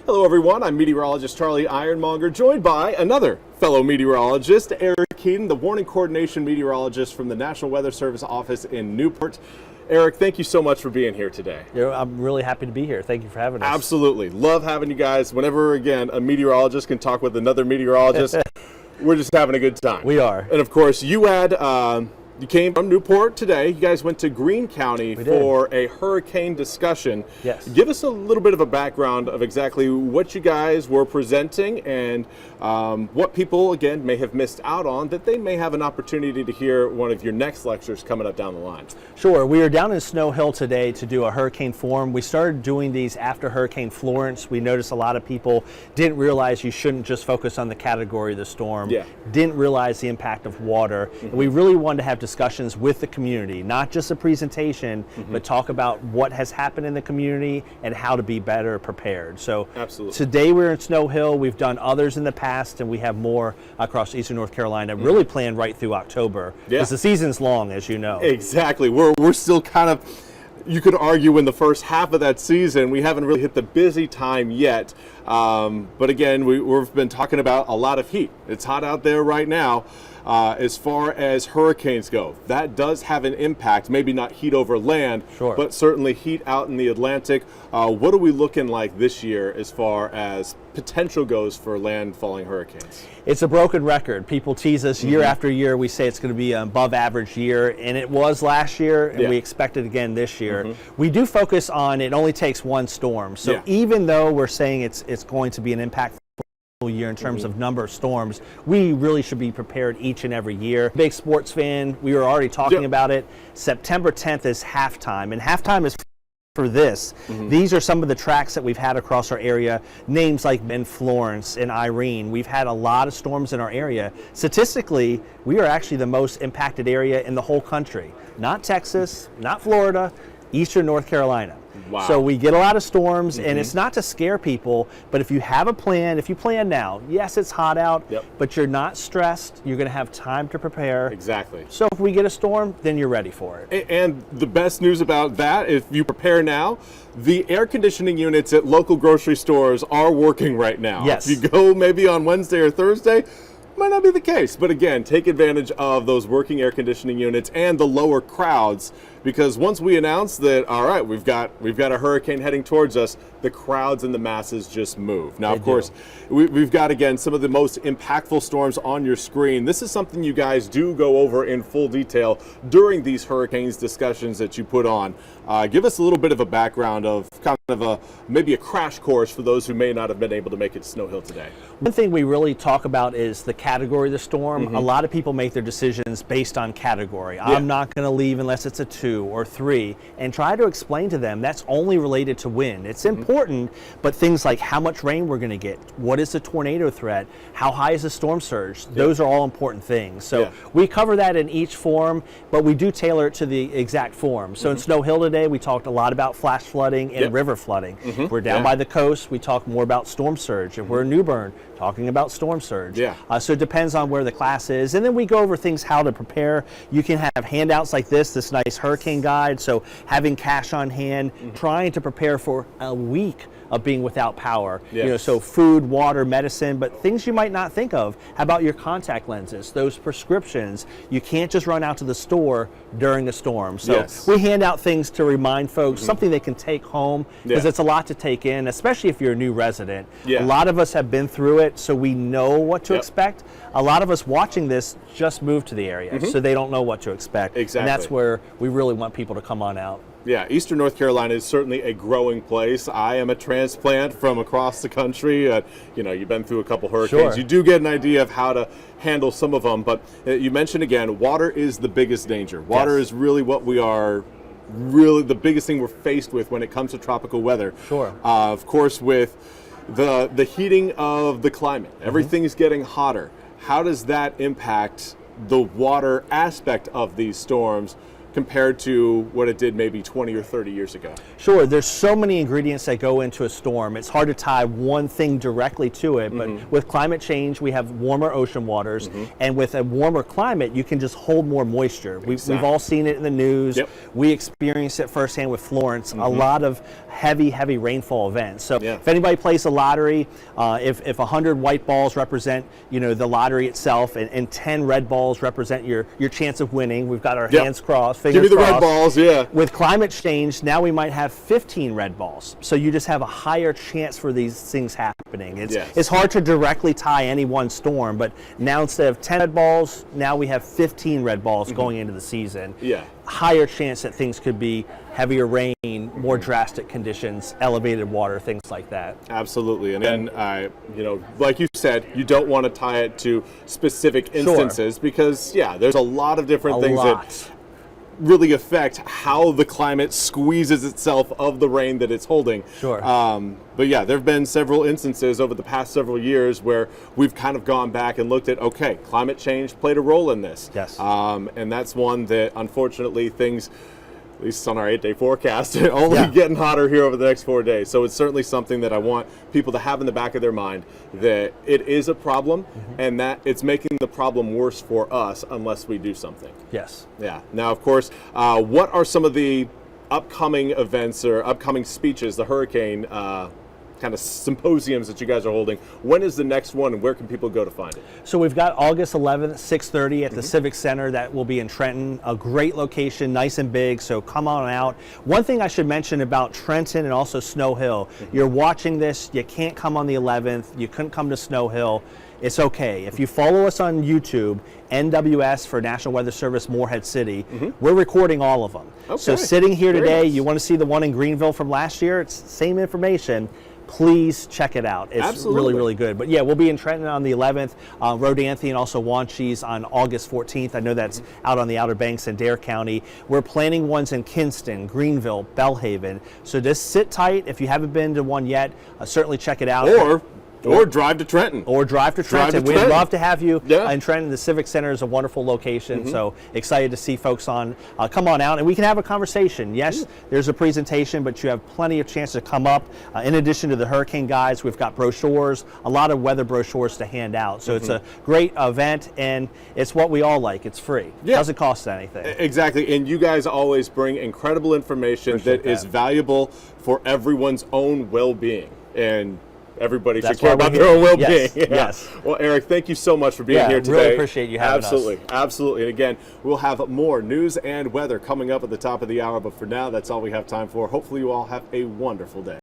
Hello everyone, I'm meteorologist Charlie Ironmonger, joined by another fellow meteorologist, Eric Keaton, the warning coordination meteorologist from the National Weather Service office in Newport. Eric, thank you so much for being here today. I'm really happy to be here. Thank you for having us. Absolutely. Love having you guys. Whenever, again, a meteorologist can talk with another meteorologist, we're just having a good time. We are. And of course, you came from Newport today. You guys went to Greene County for a hurricane discussion. Yes. Give us a little bit of a background of exactly what you guys were presenting and what people, again, may have missed out on that they may have an opportunity to hear one of your next lectures coming up down the line. Sure. We are down in Snow Hill today to do a hurricane forum. We started doing these after Hurricane Florence. We noticed a lot of people didn't realize you shouldn't just focus on the category of the storm. Yeah. Didn't realize the impact of water. And we really wanted to have discussions with the community, not just a presentation, but talk about what has happened in the community and how to be better prepared. So absolutely. Today we're in Snow Hill. We've done others in the past, and we have more across eastern North Carolina, really planned right through October, because the season's long, as you know. Exactly. We're still kind of, you could argue, in the first half of that season. We haven't really hit the busy time yet. But again, we've been talking about a lot of heat. It's hot out there right now. As far as hurricanes go, that does have an impact, maybe not heat over land, but certainly heat out in the Atlantic. What are we looking like this year as far as potential goes for landfalling hurricanes? It's a broken record. People tease us year after year. We say it's going to be an above average year, and it was last year, and we expect it again this year. We do focus on it only takes one storm. So even though we're saying it's going to be an impact year in terms of number of storms, we really should be prepared each and every year. Big sports fan, we were already talking about it. September 10th is halftime, and halftime is for this. These are some of the tracks that we've had across our area, names like Florence and Irene. We've had a lot of storms in our area. Statistically, we are actually the most impacted area in the whole country. Not Texas, not Florida, eastern North Carolina. Wow. So we get a lot of storms, and it's not to scare people, but if you have a plan, if you plan now, yes, it's hot out, but you're not stressed, you're going to have time to prepare. Exactly. So if we get a storm, then you're ready for it. And the best news about that, if you prepare now, the air conditioning units at local grocery stores are working right now. Yes. If you go maybe on Wednesday or Thursday, might not be the case, but again, take advantage of those working air conditioning units and the lower crowds, because once we announce that, all right, we've got a hurricane heading towards us, the crowds and the masses just move. Now, of course, we've got, again, some of the most impactful storms on your screen. This is something you guys do go over in full detail during these hurricanes discussions that you put on. Give us a little bit of a background of kind of maybe a crash course for those who may not have been able to make it to Snow Hill today. One thing we really talk about is the category of the storm. A lot of people make their decisions based on category. I'm not going to leave unless it's a 2 or 3, and try to explain to them that's only related to wind. It's important, but things like how much rain we're going to get, what is the tornado threat, how high is the storm surge, those are all important things. So we cover that in each form, but we do tailor it to the exact form. So in Snow Hill today, we talked a lot about flash flooding and river flooding. If we're down by the coast, we talk more about storm surge. If we're in New Bern, talking about storm surge. So it depends on where the class is. And then we go over things how to prepare. You can have handouts like this nice hurricane guide. So having cash on hand, trying to prepare for a week of being without power. You know, so food, water, medicine, but things you might not think of. How about your contact lenses, those prescriptions? You can't just run out to the store during a storm. So we hand out things to remind folks, something they can take home, because it's a lot to take in, especially if you're a new resident. A lot of us have been through it, so we know what to expect. A lot of us watching this just moved to the area, so they don't know what to expect. Exactly. And that's where we really want people to come on out. Yeah, eastern North Carolina is certainly a growing place. I am a transplant from across the country. You know, you've been through a couple hurricanes. You do get an idea of how to handle some of them, but you mentioned again, water is the biggest danger. Water is really what we are, really the biggest thing we're faced with when it comes to tropical weather. Of course, with the heating of the climate, everything's getting hotter. How does that impact the water aspect of these storms compared to what it did maybe 20 or 30 years ago? Sure, there's so many ingredients that go into a storm. It's hard to tie one thing directly to it, but with climate change, we have warmer ocean waters, and with a warmer climate, you can just hold more moisture. We've all seen it in the news. Yep. We experienced it firsthand with Florence, a lot of heavy rainfall events. So Yeah. if anybody plays the lottery, if 100 white balls represent, the lottery itself, and 10 red balls represent your chance of winning, we've got our hands crossed, fingers Give me the crossed. red balls, yeah. With climate change, now we might have 15 red balls. So you just have a higher chance for these things happening. It's hard to directly tie any one storm, but now instead of 10 red balls, now we have 15 red balls going into the season. Yeah. Higher chance that things could be heavier rain, more drastic conditions, elevated water, things like that. Absolutely. And then, like you said, you don't want to tie it to specific instances because, there's a lot of different things that really affect how the climate squeezes itself of the rain that it's holding. Sure. But yeah, there have been several instances over the past several years where we've kind of gone back and looked at, okay, climate change played a role in this. Yes. And that's one that unfortunately things, at least on our 8-day forecast, only getting hotter here over the next 4 days. So it's certainly something that I want people to have in the back of their mind, that it is a problem and that it's making the problem worse for us unless we do something. Yes. Yeah. Now, of course, what are some of the upcoming events or upcoming speeches, the hurricane kind of symposiums that you guys are holding? When is the next one and where can people go to find it? So we've got August 11th, 6:30 at the Civic Center. That will be in Trenton. A great location, nice and big, so come on out. One thing I should mention about Trenton and also Snow Hill, you're watching this, you can't come on the 11th, you couldn't come to Snow Hill. It's okay. If you follow us on YouTube, NWS for National Weather Service Morehead City, we're recording all of them. Okay. So sitting here Very today, nice. you want to see the one in Greenville from last year, it's the same information. Please check it out. It's Absolutely. really good. But yeah, we'll be in Trenton on the 11th, Rodanthe and also Wanchese on August 14th. I know that's out on the Outer Banks in Dare County. We're planning ones in Kinston, Greenville, Bellhaven. So just sit tight. If you haven't been to one yet, certainly check it out. Or drive to Trenton. Or drive to Trenton. We'd Trenton. love to have you Yeah. in Trenton. The Civic Center is a wonderful location, so excited to see folks on. Come on out, and we can have a conversation. Yes, there's a presentation, but you have plenty of chance to come up. In addition to the hurricane guides, we've got brochures, a lot of weather brochures to hand out. So it's a great event, and it's what we all like. It's free. Yeah. Doesn't cost anything. Exactly, and you guys always bring incredible information that is valuable for everyone's own well-being. And everybody should That's care why about we're their here. own well-being. Yes, yes. Well, Eric, thank you so much for being here today. Really appreciate you having us. Absolutely. And again, we'll have more news and weather coming up at the top of the hour, but for now, that's all we have time for. Hopefully you all have a wonderful day.